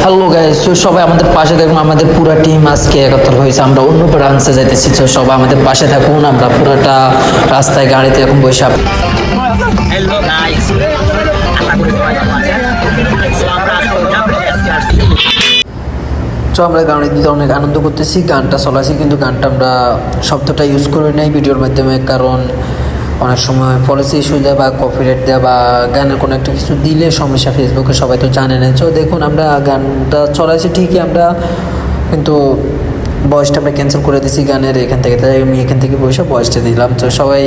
Hello guys, তো সবাই আমাদের পাশে দেখুন। আমাদের পুরো টিম আজকে একাত্তর হয়েছে। আমরা অন্য ব্রাঞ্চে যাইতেছি, তো সবাই আমাদের পাশে থাকুন। আমরা পুরোটা রাস্তায় গাড়িতে এখন বসে হ্যালো গাইস, আশা করি সবাই ভালো আছেন। সো আমরা আজকে যাবো এসকেআরসি। তো আমরা গাড়ি দিতে অনেক আনন্দ করতেছি, গানটা চলাছি, কিন্তু গানটা আমরা শব্দটা ইউজ করে নেই ভিডিওর মাধ্যমে, কারণ অনেক সময় পলিসি ইস্যু দেয় বা কপিরাইট দেয় বা গানের কোনো একটা কিছু দিলে সমস্যা, ফেসবুকে সবাই তো জানে না। তো দেখুন, আমরা গানটা চলাইছি ঠিকই, আমরা কিন্তু ভয়েসটা আমরা ক্যান্সেল করে দিয়েছি গানের এখান থেকে, তাই আমি এখান থেকে বসে ভয়েসটা দিলাম। তো সবাই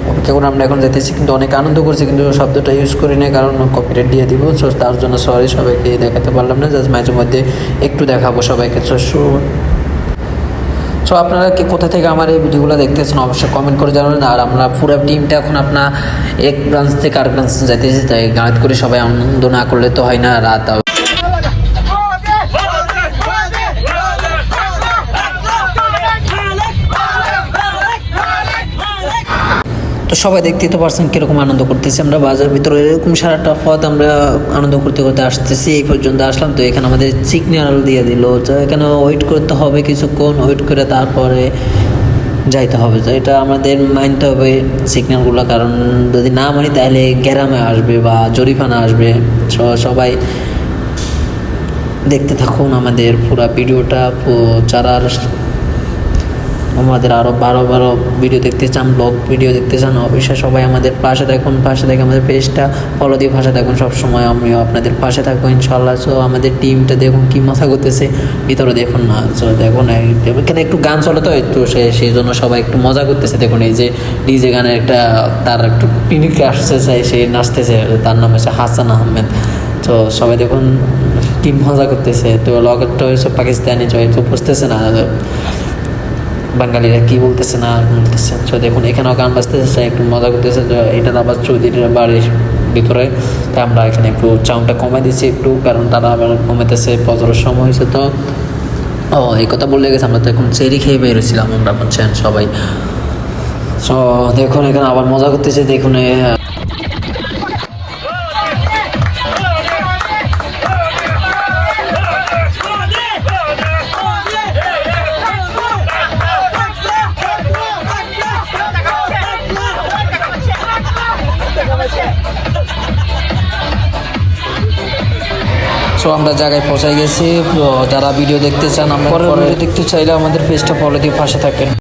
অপেক্ষা করে আমরা এখন যেতেছি, কিন্তু অনেক আনন্দ করছি, কিন্তু শব্দটা ইউজ করি না কারণ কপিরাইট দিয়ে দিব। তো তার জন্য সরি, সবাইকে দেখাতে পারলাম না, জাস্ট মাঝে মধ্যে একটু দেখাবো সবাইকে। সো আপনারা কি কোথা থেকে আমার এই ভিডিওগুলো দেখতেছেন অবশ্যই কমেন্ট করে জানাবেন। আর আমরা পুরো টিমটা এখন আপনার এক ব্রাঞ্চ থেকে আরেক ব্রাঞ্চে যাইতেছি, তাই গাড়ি করে সবাই আনন্দ না করলে তো হয় না, রাত তো সবাই দেখতেই তো পারছেন কীরকম আনন্দ করতেছি আমরা বাজার ভিতরে। এরকম সারাটা পথ আমরা আনন্দ করতে করতে আসতেছি, এই পর্যন্ত আসলাম। তো এখানে আমাদের সিগন্যাল দিয়ে দিল, তো এখানে ওয়েট করতে হবে কিছুক্ষণ, ওয়েট করে তারপরে যাইতে হবে। তো এটা আমাদের মানতে হবে সিগন্যালগুলো, কারণ যদি না মানি তাহলে গ্যারামে আসবে বা জরিমানা আসবে। সবাই দেখতে থাকুন আমাদের পুরো ভিডিওটা। যারা আমাদের আরও বারো ভিডিও দেখতে চান, ব্লগ ভিডিও দেখতে চান, অবশ্যই সবাই আমাদের পাশে থাকুন। পাশে থেকে আমাদের পেজটা ফলো দিয়ে পাশে থাকুন সবসময়, আমিও আপনাদের পাশে থাকবো ইনশাল্লাহ। সো আমাদের টিমটা দেখুন কি মজা করতেছে, ভিতরে দেখুন না। সো দেখুন এখানে একটু গান চলে তো একটু, সেই জন্য সবাই একটু মজা করতেছে। দেখুন এই যে ডিজে গানের একটা তার একটু পিনিকে আসতে চাই, সে নাচতেছে, তার নাম হচ্ছে হাসান আহমেদ। তো সবাই দেখুন কি মজা করতেছে। তো লগেরটা হয়েছে পাকিস্তানি, তো বুঝতেছে না বাঙালিরা কি বলতেছে না বলতেছে। তো দেখুন এখানেও গান বাজতেছে, একটু মজা করতেছে। তো এটা আবার চৌধুরীর বাড়ির ভিতরে, তাই আমরা এখানে একটু চাউনটা কমাই দিচ্ছি একটু, কারণ তারা আবার কমাইতেছে, ফজরের সময় হয়েছে। তো এই কথা বললে গেছে, আমরা তো এখন চেরি খেয়ে বেরোছিলাম আমরা, বলছেন সবাই। তো দেখুন এখানে আবার মজা করতেছে, দেখুন সো আমরা জায়গায় পৌঁছাই গেছি। যারা ভিডিও দেখতে চান, আমরা পরে দেখতে চাইলে আমাদের পেজটা ফলো দিয়ে পাশে থাকেন।